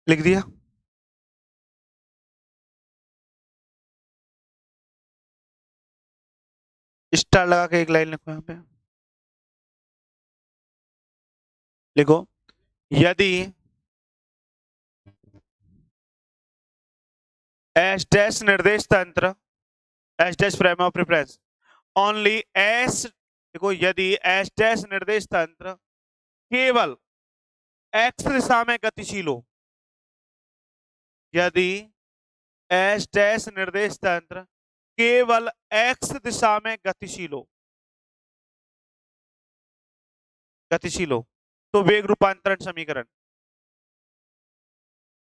A: लिख दिया। स्टार लगा के एक लाइन लिखो यहाँ पे। लिखो, यदि एस डैश निर्देश तंत्र, S dash frame of reference, only S, देखो यदि एस डैश निर्देश तंत्र केवल एक्स दिशा में गतिशील हो, यदि एस डैश निर्देश तंत्र केवल एक्स दिशा में गतिशील हो, गतिशील हो, तो वेग रूपांतरण समीकरण,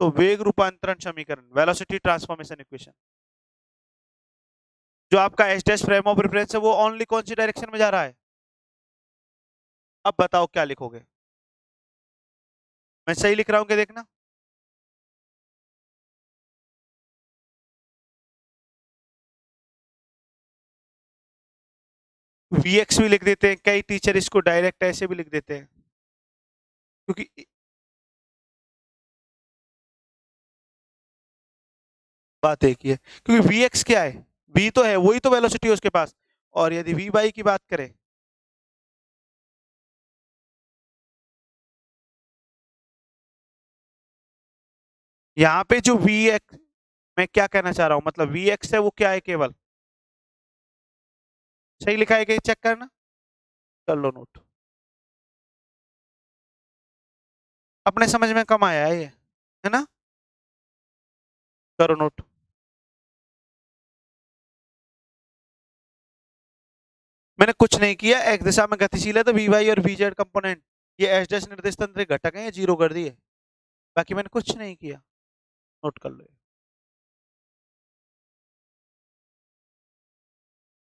A: तो वेग रूपांतरण समीकरण, वेलोसिटी ट्रांसफॉर्मेशन इक्वेशन, जो आपका S dash frame of reference है वो ओनली कौन सी डायरेक्शन में जा रहा है? अब बताओ क्या लिखोगे? मैं सही लिख रहा हूं क्या, देखना। Vx भी लिख देते हैं, कई टीचर इसको डायरेक्ट ऐसे भी लिख देते हैं, क्योंकि बात एक ही है, क्योंकि Vx क्या है, v तो है, वही तो वेलोसिटी है उसके पास। और यदि v बाई की बात करें, यहाँ पे जो Vx, मैं क्या कहना चाह रहा हूं, मतलब Vx है वो क्या है, केवल सही लिखा है कि चेक करना, कर लो नोट। अपने समझ में कम आया है ये, है ना, करो नोट। मैंने कुछ नहीं किया, एक दिशा में गतिशील है तो वी वाई और वी जेड कंपोनेंट ये एच डैश निर्देश तंत्र के घटक हैं, ये जीरो कर दिए, बाकी मैंने कुछ नहीं किया, नोट कर लो,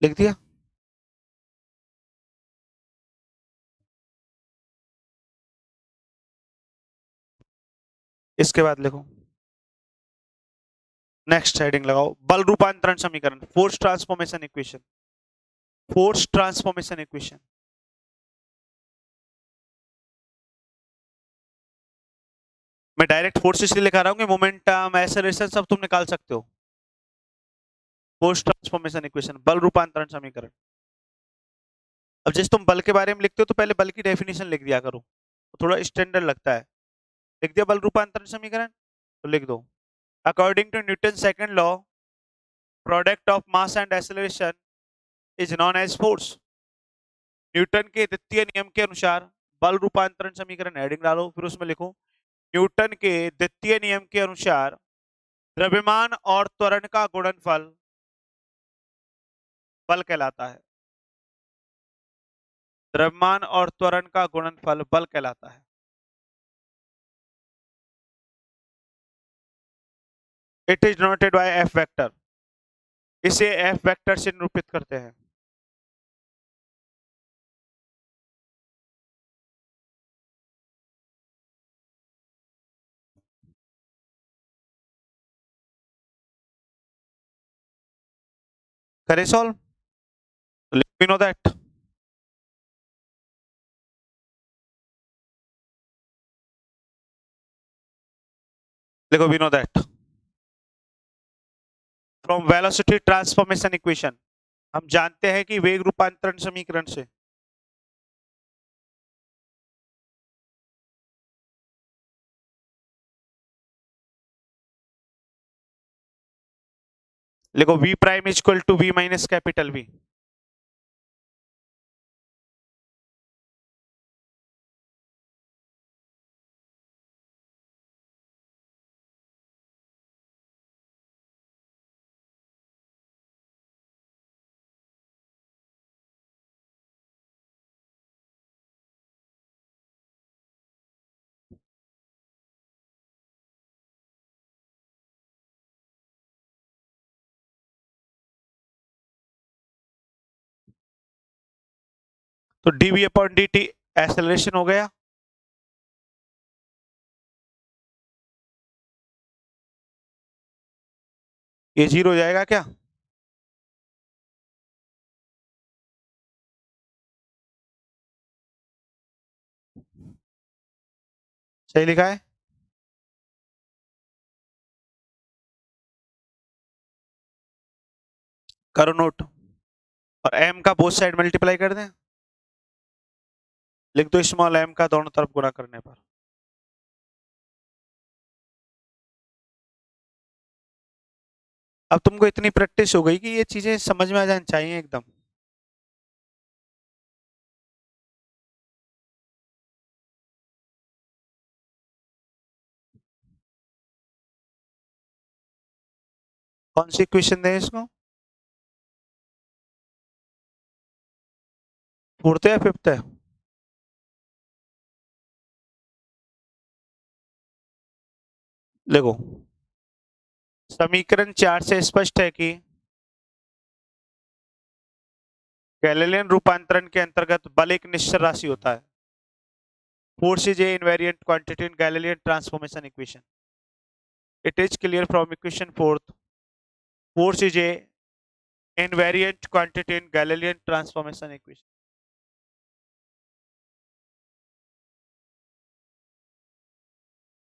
A: लिख दिया। इसके बाद लिखो, नेक्स्ट हेडिंग लगाओ, बल रूपांतरण समीकरण, force transformation equation, force transformation equation. मैं डायरेक्ट फोर्स इसलिए लिखा रहा हूँ कि मोमेंटम, एक्सेलरेशन सब तुम निकाल सकते हो। फोर्स ट्रांसफॉर्मेशन इक्वेशन, बल रूपांतरण समीकरण। अब जैसे तुम बल के बारे में लिखते हो तो पहले बल की डेफिनेशन लिख दिया करो, तो थोड़ा स्टैंडर्ड लगता है। लिख दिया बल रूपांतरण समीकरण, तो लिख दो, according to Newton second law, product of mass and acceleration is known as force. Newton के द्वितीय नियम के अनुसार बल रूपांतरण समीकरण हेडिंग डालो, फिर उसमें लिखो, न्यूटन के द्वितीय नियम के अनुसार द्रव्यमान और त्वरण का गुणनफल बल कहलाता है। द्रव्यमान और त्वरण का गुणनफल बल कहलाता है। It is noted by F vector, इसे एफ वेक्टर से निरूपित करते हैं। करे solve, let me know that. देखो, we know that from velocity transformation equation, हम जानते हैं कि वेग रूपांतरण समीकरण से लिखो, v prime is equal to v minus capital V। तो dv अपॉन dt एक्सेलरेशन हो गया, ये जीरो हो जाएगा क्या, सही लिखा है, करो नोट। और m का बोथ साइड मल्टीप्लाई कर दें, लिख दो स्मॉल m का दोनों तरफ गुणा करने पर। अब तुमको इतनी प्रैक्टिस हो गई कि ये चीजें समझ में आ जानी चाहिए एकदम। कौन सी इक्वेशन दें इसको, फोर्थ है या फिफ्थ है, देखो समीकरण 4 से स्पष्ट है कि गैलीलियन रूपांतरण के अंतर्गत बल एक निश्चल राशि होता है। Force is a invariant quantity in Galilean transformation equation. It is clear from equation fourth, force is a invariant quantity in Galilean transformation equation.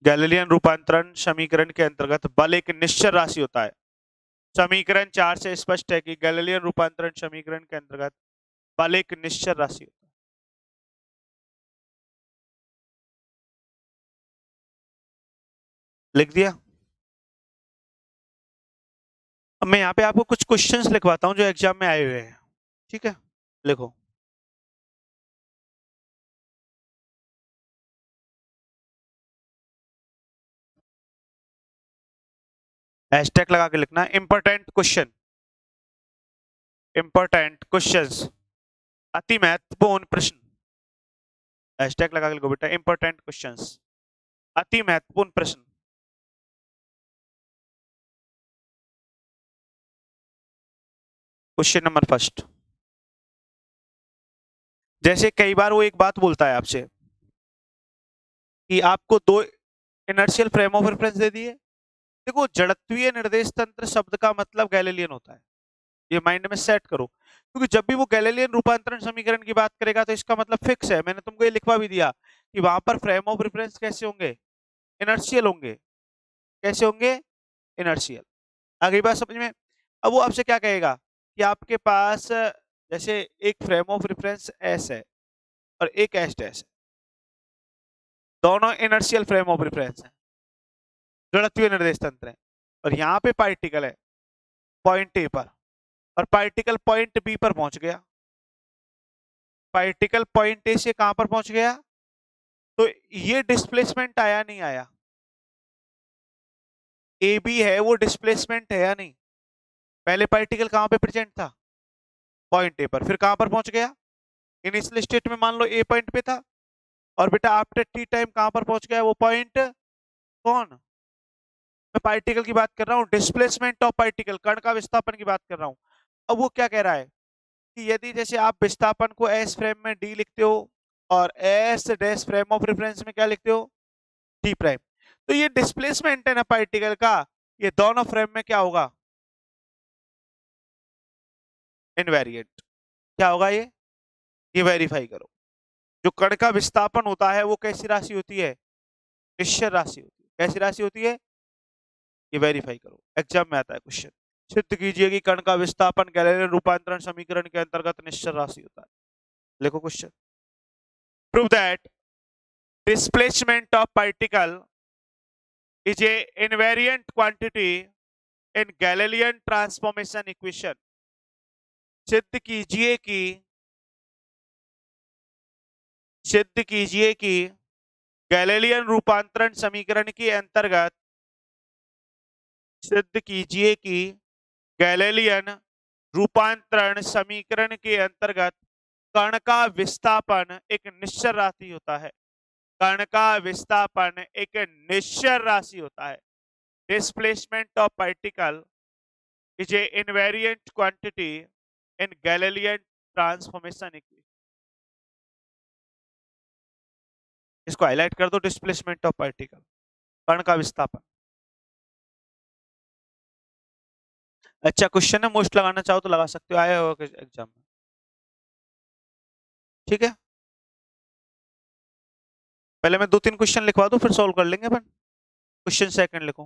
A: Galilean रूपांतरण समीकरण के अंतर्गत बल एक निश्चर राशि होता है। समीकरण 4 से स्पष्ट है कि गैलीलियन रूपांतरण समीकरण के अंतर्गत बल एक निश्चर राशि होता है। लिख दिया। अब मैं यहाँ पे आपको कुछ क्वेश्चंस लिखवाता हूँ जो एग्जाम में आए हुए हैं, ठीक है? लिखो। हैशटैग लगा के लिखना, इंपॉर्टेंट क्वेश्चन, इंपॉर्टेंट क्वेश्चंस, अति महत्वपूर्ण प्रश्न। हैशटैग लगा के लिखो बेटा, इंपॉर्टेंट क्वेश्चंस, अति महत्वपूर्ण प्रश्न। क्वेश्चन नंबर फर्स्ट, जैसे कई बार वो एक बात बोलता है आपसे कि आपको दो इनर्शियल फ्रेम ऑफ रेफरेंस दे दिए। देखो, जड़त्वीय निर्देश तंत्र शब्द का मतलब गैलीलियन होता है, ये माइंड में सेट करो, क्योंकि जब भी वो गैलीलियन रूपांतरण समीकरण की बात करेगा तो इसका मतलब फिक्स है। मैंने तुमको ये लिखवा भी दिया कि वहां पर फ्रेम ऑफ रेफरेंस कैसे होंगे, इनर्शियल होंगे। कैसे होंगे? इनर्शियल। आगे बात समझ में? अब वो आपसे क्या कहेगा कि आपके पास जैसे एक फ्रेम ऑफ रेफरेंस एस है और एक एस डैश है, दोनों इनर्शियल फ्रेम ऑफ रेफरेंस है, जड़त्वीय निर्देश तंत्र है, और यहाँ पे पार्टिकल है पॉइंट ए पर, और पार्टिकल पॉइंट बी पर पहुंच गया। पार्टिकल पॉइंट ए से कहां पर पहुंच गया? तो ये डिस्प्लेसमेंट आया नहीं आया? ए बी है वो डिस्प्लेसमेंट है या नहीं? पहले पार्टिकल कहां पे प्रेजेंट था? पॉइंट ए पर, फिर कहां पर पहुंच गया? इनिशियल स्टेट में मान लो ए पॉइंट पे था, और बेटा आफ्टर टी टाइम कहां पर पहुंच गया वो पॉइंट? कौन? मैं पार्टिकल की बात कर रहा हूँ, डिस्प्लेसमेंट ऑफ पार्टिकल, कण का विस्थापन की बात कर रहा हूँ। अब वो क्या कह रहा है कि यदि जैसे आप विस्थापन को एस फ्रेम में डी लिखते हो और S dash frame of reference में क्या लिखते हो? डी प्राइम, तो ये डिस्प्लेसमेंट है ना पार्टिकल का, ये दोनों फ्रेम में क्या होगा? इनवेरिएंट। क्या होगा ये वेरीफाई करो। जो कण का विस्थापन होता है वो कैसी राशि होती है? निश्चर राशि होती है। कैसी राशि होती है? ये वेरीफाई करो, एग्जाम में आता है क्वेश्चन। सिद्ध कीजिए कि कण का विस्थापन गैलीलियन रूपांतरण समीकरण के अंतर्गत निश्चर राशि होता है। लिखो question. Prove that displacement of particle is a invariant quantity in Galilean transformation equation। सिद्ध कीजिए कि गैलीलियन रूपांतरण समीकरण के अंतर्गत, सिद्ध कीजिए कि गैलीलियन रूपांतरण समीकरण के अंतर्गत कण का विस्थापन एक निश्चर राशि होता है। कण का विस्थापन एक निश्चर राशि होता है। Displacement of particle is a invariant quantity in Galilean transformation equation। इसको हाईलाइट कर दो, डिस्प्लेसमेंट ऑफ पार्टिकल, कण का विस्थापन। अच्छा क्वेश्चन है, मोस्ट लगाना चाहो तो लगा सकते हो, आया होगा एग्जाम में, ठीक है? पहले मैं 2-3 क्वेश्चन लिखवा दूं फिर सॉल्व कर लेंगे अपन। क्वेश्चन सेकंड लिखो।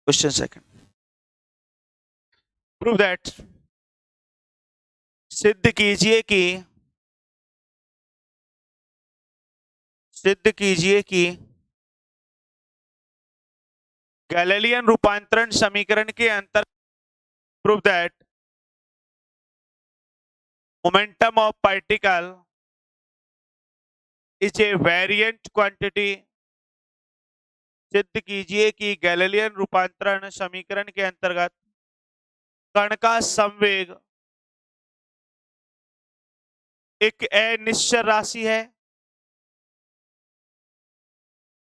A: क्वेश्चन सेकंड, प्रूव दैट, सिद्ध कीजिए कि, सिद्ध कीजिए कि गैलीलियन रूपांतरण समीकरण के अंतर, prove that momentum of particle is a variant quantity. सिद्ध कीजिए कि गैलीलियन रूपांतरण समीकरण के अंतर्गत कण का संवेग एक अनिश्चर राशि है।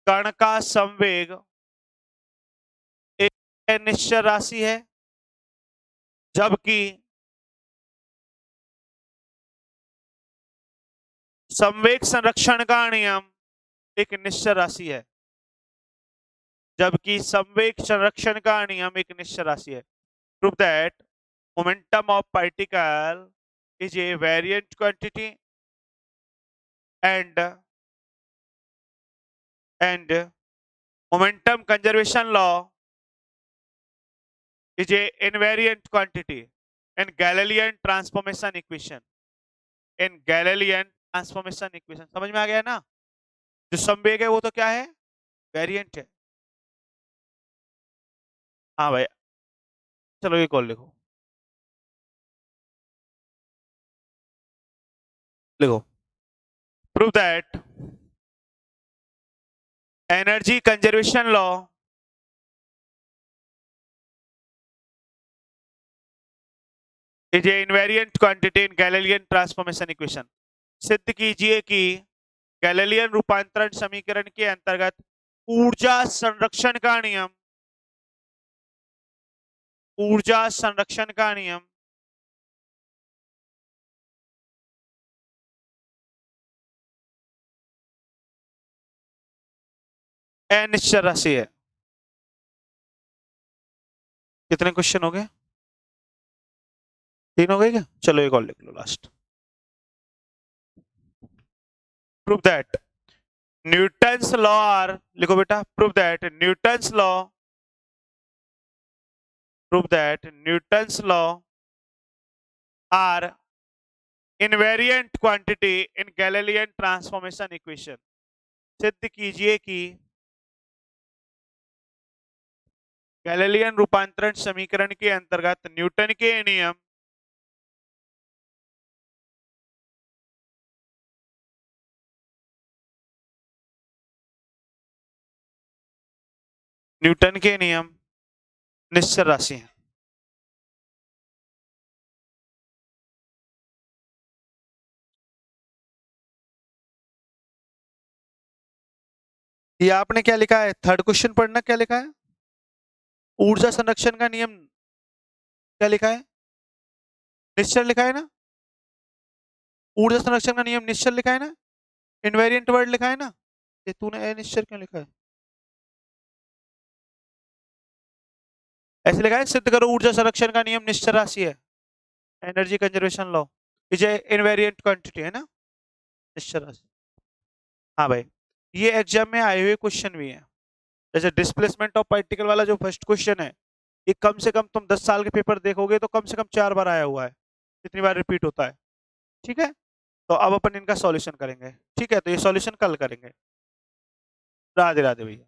A: कण का संवेग एक अनिश्चर राशि है, जबकि संवेग संरक्षण का नियम एक निश्चर राशि है। जबकि संवेग संरक्षण का नियम एक निश्चित राशि है। Prove that momentum of particle is a variant quantity and momentum conservation law is a invariant quantity in Galilean transformation equation. In Galilean transformation equation समझ में आ गया ना? जो संवेग है वो तो क्या है? वेरिएंट है। हाँ भाई, चलो एक और लिखो। Prove that energy conservation law is a invariant quantity in Galilean transformation equation. सिद्ध कीजिए कि गैलीलियन रूपांतरण समीकरण के अंतर्गत ऊर्जा संरक्षण का नियम अनिश्चित राशि है। कितने क्वेश्चन हो गए? 3 हो गए क्या? चलो एक और लिख लो last. Prove that Newton's law are, लिखो बेटा, prove that Newton's law are invariant quantity in Galilean transformation equation. सिद्ध कीजिए कि गैलीलियन रूपांतरण समीकरण के अंतर्गत न्यूटन के नियम निश्चर राशि है। ये आपने क्या लिखा है? थर्ड क्वेश्चन पढ़ना, क्या लिखा है? ऊर्जा संरक्षण का नियम क्या लिखा है? निश्चल लिखा है ना? ऊर्जा संरक्षण का नियम निश्चल लिखा है ना? इनवेरिएंट वर्ड लिखा है ना? ये तूने अनिश्चल क्यों लिखा है? ऐसे लिखा है, सिद्ध करो ऊर्जा संरक्षण का नियम निश्चल राशि है। Energy conservation law is a invariant quantity, है ना? निश्चल राशि। हाँ भाई, ये एग्जाम में आए हुए क्वेश्चन भी है। जैसे डिस्प्लेसमेंट ऑफ पार्टिकल वाला जो फर्स्ट क्वेश्चन है, ये कम से कम तुम 10 साल के पेपर देखोगे तो कम से कम 4 बार आया हुआ है। कितनी बार रिपीट होता है? ठीक है, तो अब अपन इनका सॉल्यूशन करेंगे। ठीक है, तो ये सॉल्यूशन कल करेंगे। राधे राधे भैया।